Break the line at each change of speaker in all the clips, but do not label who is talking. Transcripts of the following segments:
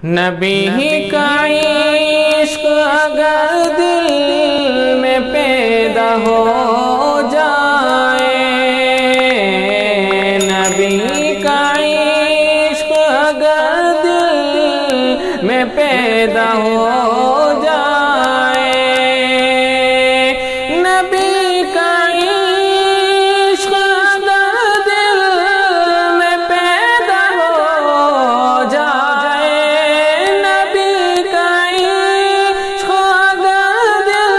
نبی کا عشق اگر دل میں پیدا ہو جائے، نبی کا عشق اگر دل میں پیدا ہو جائے، نبی کا عشق اگر دل میں پیدا ہو جائے، نبی کا عشق اگر دل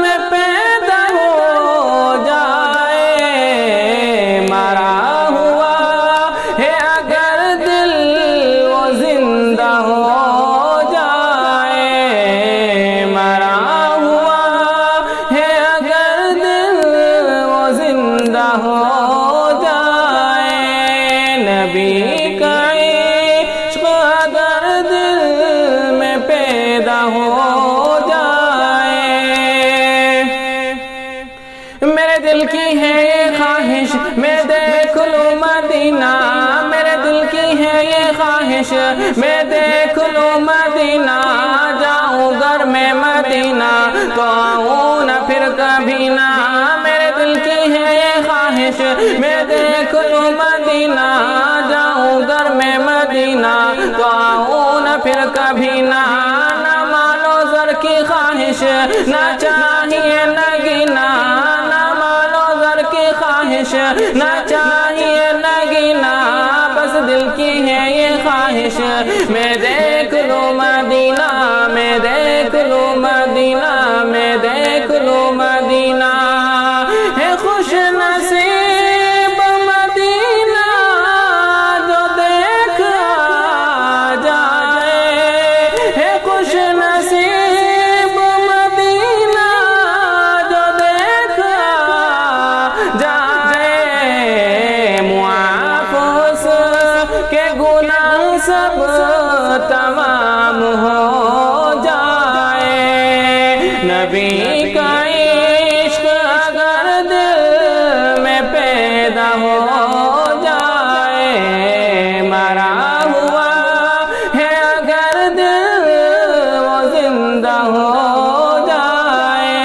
میں پیدا ہو جائے، مرا ہوا ہے اگر دل وہ زندہ ہو جائے، مرا ہوا ہے اگر دل وہ زندہ ہو جائے، نبی کا عشق اگر دل میں پیدا ہو جائے۔ میرے دل کی ہے یہ خواہش میں دیکھ لوں مدینہ، میرے دل کی ہے یہ خواہش میں دیکھ لوں مدینہ، جاؤں گھر میں مدینہ تو آؤں نہ پھر کبھی نہ، میرے دل کی ہے یہ خواہش میں دیکھ لوں مدینہ، جاؤں گھر میں مدینہ تو آؤں نہ پھر کبھی نہ، نہ مالو زر کی خواہش نہ چاہیے نگینا، نہ مالو زر کی خواہش نہ چاہیے نگینا، بس دل کی ہے یہ خواہش میں دیکھ لوں مدینہ، میں دیکھ لوں مدینہ، میں دیکھ لوں مدینہ، ہے خوش نصیب مدینہ جو دیکھ آ جائے، ہے خوش نصیب مدینہ جو دیکھ آ جائے، معاف اس کے گناہ سب تمام ہو جائے، نبی کا عشق اگر دل میں پیدا ہو جائے، مرا ہوا ہے اگر دل وہ زندہ ہو جائے،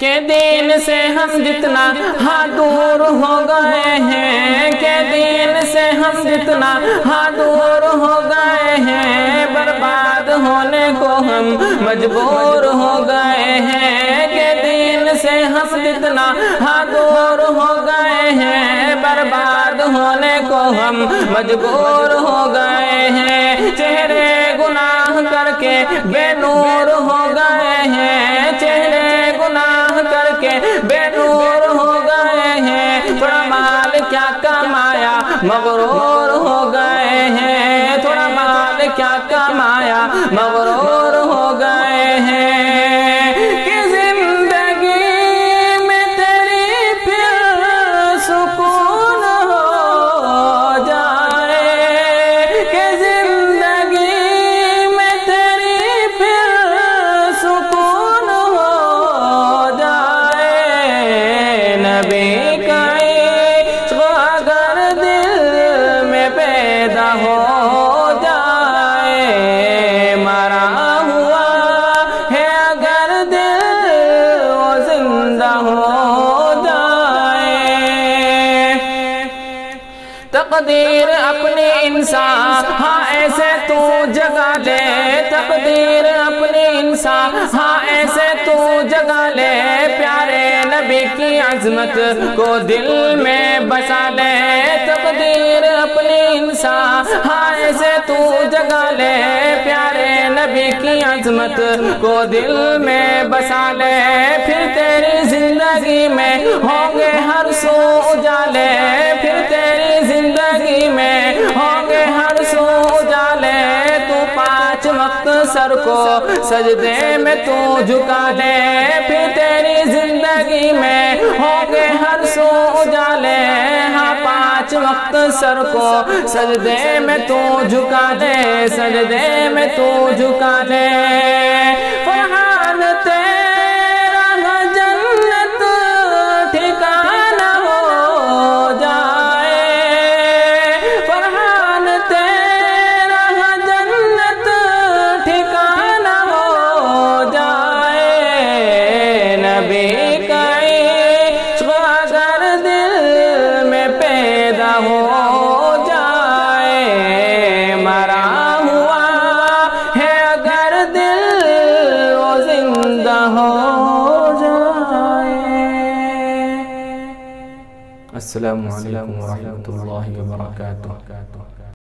کہ دین سے ہم جتنا ہاں دور ہو گئے ہیں، کہ دین سے ہم جتنا ہاں دور ہو گئے ہیں، برباد ہونے کو ہم مجبور ہو گئے ہیں، کہ دین سے ہم جتنا ہاں دور ہو گئے ہیں، برباد ہونے کو ہم مجبور ہو گئے ہیں، چہرے گناہ کر کے بے نور ہو گئے ہیں، چہرے گناہ کر کے بے نور ہو گئے ہیں، تھوڑا مال کیا کمایا مغرور ہو گئے ہیں، تھوڑا مال کیا کمایا مغرور ہو گئے ہیں، کہ زندگی میں تیری پھر سکون ہو جائے، کہ زندگی میں تیری پھر سکون ہو جائے، نبی کا عشق اگر دل میں پیدا ہو جائے، مرا ہوا ہے اگر دل وہ زندہ ہو جائے، تقدیر اپنی انسان ہاں ایسے تو جگا لے، تقدیر اپنی انسان ہاں ایسے تو جگا لے، پیارے نبی کی عظمت کو دل میں بسا لے، تقدیر اپنی انسان ہاں ایسے تو جگا لے، پیارے نبی کی عظمت کو دل میں بسا لے، پھر تیری زندگی میں ہوں گے ہر سو اجالے، پھر تیری زندگی میں ہوں گے ہر سو اجالے، تو 5 وقت سر کو سجدے میں تو جھکا لے، پھر تیری زندگی میں ہوں گے ہر سو اجالے، ہاں 5 وقت سر کو سجدے میں تو جھکا دے، سجدے میں تو جھکا دے، فرحان تیرا جنت ٹھکانہ ہو جائے، فرحان تیرا السلام علیکم ورحمۃ اللہ وبرکاتہ.